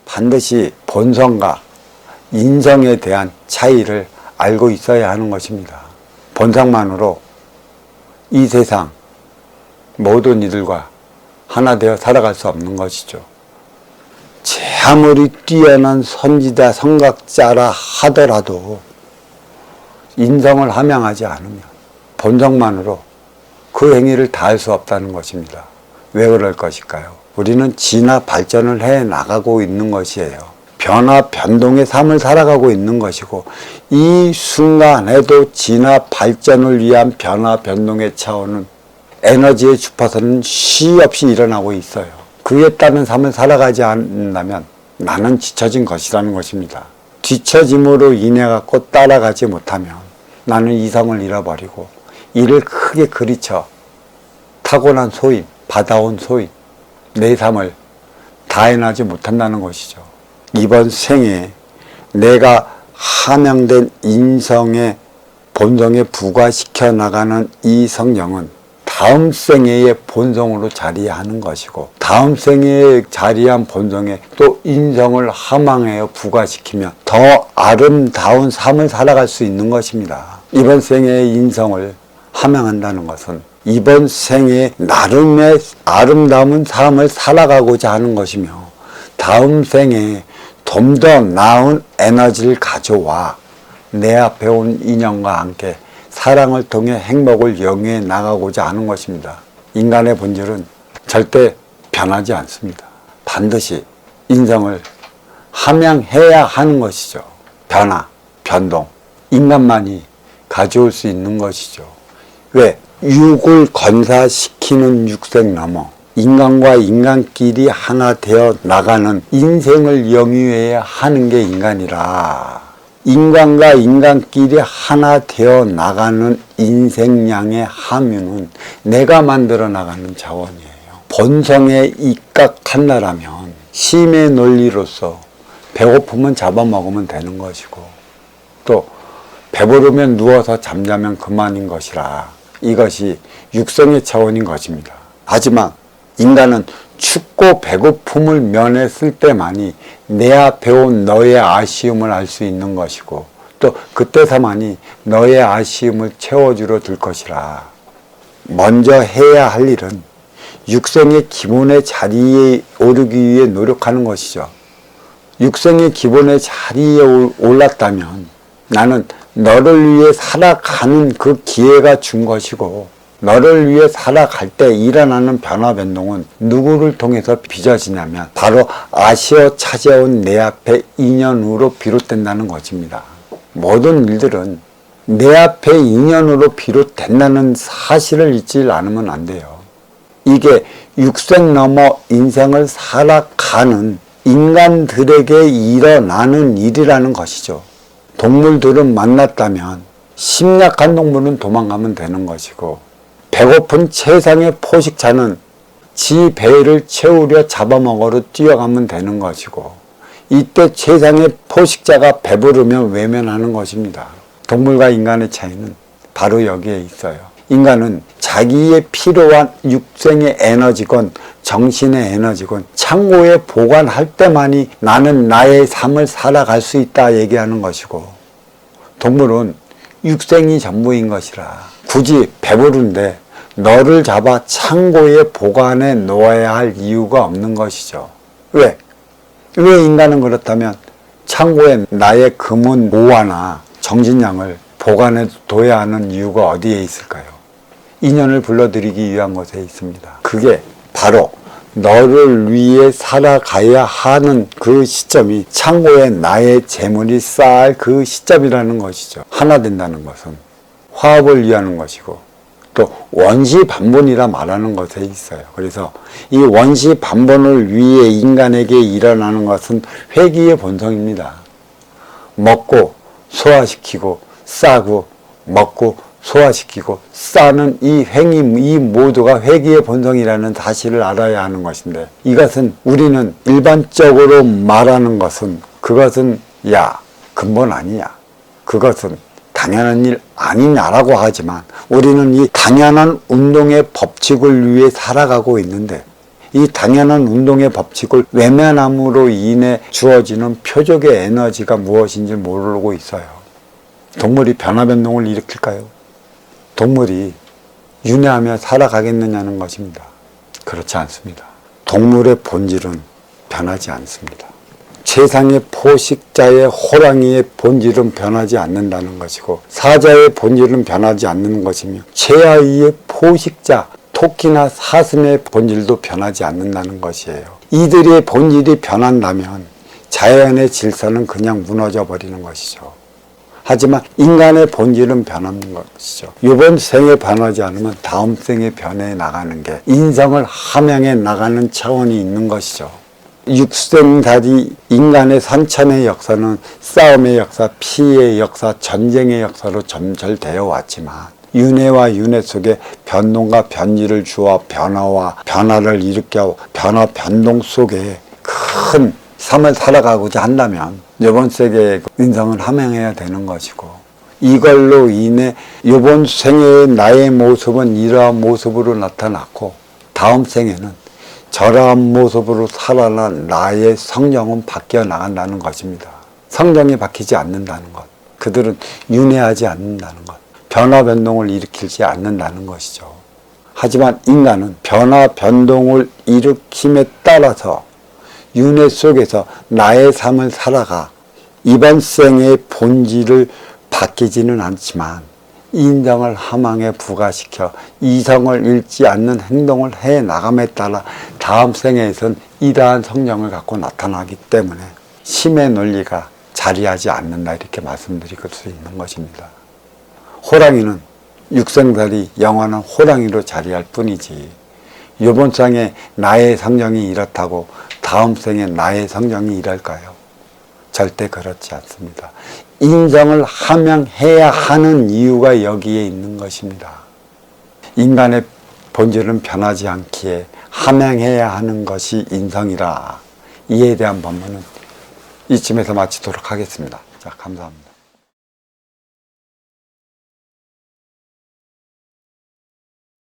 반드시 본성과 인성에 대한 차이를 알고 있어야 하는 것입니다. 본성만으로 이 세상 모든 이들과 하나 되어 살아갈 수 없는 것이죠. 제 아무리 뛰어난 선지자 성각자라 하더라도 인성을 함양하지 않으면 본성만으로 그 행위를 다할 수 없다는 것입니다. 왜 그럴 것일까요? 우리는 진화 발전을 해 나가고 있는 것이에요. 변화 변동의 삶을 살아가고 있는 것이고, 이 순간에도 진화 발전을 위한 변화 변동의 차원은 에너지의 주파수는 시 없이 일어나고 있어요. 그에 따른 삶을 살아가지 않는다면 나는 지쳐진 것이라는 것입니다. 뒤처짐으로 인해 갖고 따라가지 못하면 나는 이성을 잃어버리고 이를 크게 그리쳐 타고난 소임, 받아온 소임, 내 삶을 다해나지 못한다는 것이죠. 이번 생에 내가 함양된 인성의 본성에 부과시켜 나가는 이 성령은 다음 생애의 본성으로 자리하는 것이고, 다음 생애에 자리한 본성에 또 인성을 함양하여 부과시키면 더 아름다운 삶을 살아갈 수 있는 것입니다. 이번 생애의 인성을 함양한다는 것은 이번 생에 나름의 아름다운 삶을 살아가고자 하는 것이며, 다음 생에 좀 더 나은 에너지를 가져와 내 앞에 온 인연과 함께 사랑을 통해 행복을 영위해 나가고자 하는 것입니다. 인간의 본질은 절대 변하지 않습니다. 반드시 인성을 함양해야 하는 것이죠. 변화, 변동, 인간만이 가져올 수 있는 것이죠. 왜? 육을 건사시키는 육생 넘어 인간과 인간끼리 하나 되어 나가는 인생을 영위해야 하는 게 인간이라, 인간과 인간끼리 하나 되어 나가는 인생량의 함유는 내가 만들어 나가는 자원이에요. 본성에 입각한다라면 심의 논리로서 배고프면 잡아먹으면 되는 것이고, 또 배부르면 누워서 잠자면 그만인 것이라, 이것이 육성의 차원인 것입니다. 하지만 인간은 춥고 배고픔을 면했을 때만이 내 앞에 온 너의 아쉬움을 알 수 있는 것이고, 또 그때서만이 너의 아쉬움을 채워주러 들 것이라, 먼저 해야 할 일은 육성의 기본의 자리에 오르기 위해 노력하는 것이죠. 육성의 기본의 자리에 올랐다면 나는 너를 위해 살아가는 그 기회가 준 것이고, 너를 위해 살아갈 때 일어나는 변화 변동은 누구를 통해서 빚어지냐면 바로 아쉬워 찾아온 내 앞에 인연으로 비롯된다는 것입니다. 모든 일들은 내 앞에 인연으로 비롯된다는 사실을 잊지 않으면 안 돼요. 이게 육생 넘어 인생을 살아가는 인간들에게 일어나는 일이라는 것이죠. 동물들은 만났다면 심약한 동물은 도망가면 되는 것이고, 배고픈 최상의 포식자는 지 배를 채우려 잡아먹으러 뛰어가면 되는 것이고, 이때 최상의 포식자가 배부르면 외면하는 것입니다. 동물과 인간의 차이는 바로 여기에 있어요. 인간은 자기의 필요한 육생의 에너지건 정신의 에너지건 창고에 보관할 때만이 나는 나의 삶을 살아갈 수 있다 얘기하는 것이고, 동물은 육생이 전부인 것이라 굳이 배부른데 너를 잡아 창고에 보관해 놓아야 할 이유가 없는 것이죠. 왜? 왜 인간은 그렇다면 창고에 나의 금은 모아나 정신량을 보관해 둬야 하는 이유가 어디에 있을까요? 인연을 불러들이기 위한 것에 있습니다. 그게 바로 너를 위해 살아가야 하는 그 시점이 창고에 나의 재물이 쌓일 그 시점이라는 것이죠. 하나 된다는 것은 화합을 위하는 것이고, 또 원시반본이라 말하는 것에 있어요. 그래서 이 원시반본을 위해 인간에게 일어나는 것은 회귀의 본성입니다. 먹고 소화시키고 싸고, 먹고 소화시키고 싸는 이 행위, 이 모두가 회귀의 본성이라는 사실을 알아야 하는 것인데, 이것은 우리는 일반적으로 말하는 것은 그것은 근본 아니야, 그것은 당연한 일 아니냐라고 하지만, 우리는 이 당연한 운동의 법칙을 위해 살아가고 있는데 이 당연한 운동의 법칙을 외면함으로 인해 주어지는 표적의 에너지가 무엇인지 모르고 있어요. 동물이 변화변동을 일으킬까요? 동물이 윤회하며 살아가겠느냐는 것입니다. 그렇지 않습니다. 동물의 본질은 변하지 않습니다. 최상의 포식자의 호랑이의 본질은 변하지 않는다는 것이고, 사자의 본질은 변하지 않는 것이며, 최하위의 포식자 토끼나 사슴의 본질도 변하지 않는다는 것이에요. 이들의 본질이 변한다면 자연의 질서는 그냥 무너져 버리는 것이죠. 하지만 인간의 본질은 변하는 것이죠. 이번 생에 변하지 않으면 다음 생에 변해 나가는 게 인성을 함양해 나가는 차원이 있는 것이죠. 육생살이 인간의 선천의 역사는 싸움의 역사, 피해의 역사, 전쟁의 역사로 점철되어 왔지만, 윤회와 윤회 속에 변동과 변질을 주어 변화와 변화를 일으켜 변화 변동 속에 큰 삶을 살아가고자 한다면 이번 세계의 인성을 함양해야 되는 것이고, 이걸로 인해 이번 생애의 나의 모습은 이러한 모습으로 나타났고, 다음 생에는 저러한 모습으로 살아난 나의 성정은 바뀌어 나간다는 것입니다. 성정이 바뀌지 않는다는 것, 그들은 윤회하지 않는다는 것, 변화 변동을 일으키지 않는다는 것이죠. 하지만 인간은 변화 변동을 일으킴에 따라서 윤회 속에서 나의 삶을 살아가 이번 생의 본질을 바뀌지는 않지만 인성을 함양에 부과시켜 이성을 잃지 않는 행동을 해 나감에 따라 다음 생에선 이러한 성정을 갖고 나타나기 때문에 심의 논리가 자리하지 않는다, 이렇게 말씀드릴 수 있는 것입니다. 호랑이는 육생살이 영원한 호랑이로 자리할 뿐이지, 이번 생에 나의 성정이 이렇다고 다음 생에 나의 성정이 이럴까요? 절대 그렇지 않습니다. 인성을 함양해야 하는 이유가 여기에 있는 것입니다. 인간의 본질은 변하지 않기에 함양해야 하는 것이 인성이라. 이에 대한 법문은 이쯤에서 마치도록 하겠습니다. 자, 감사합니다.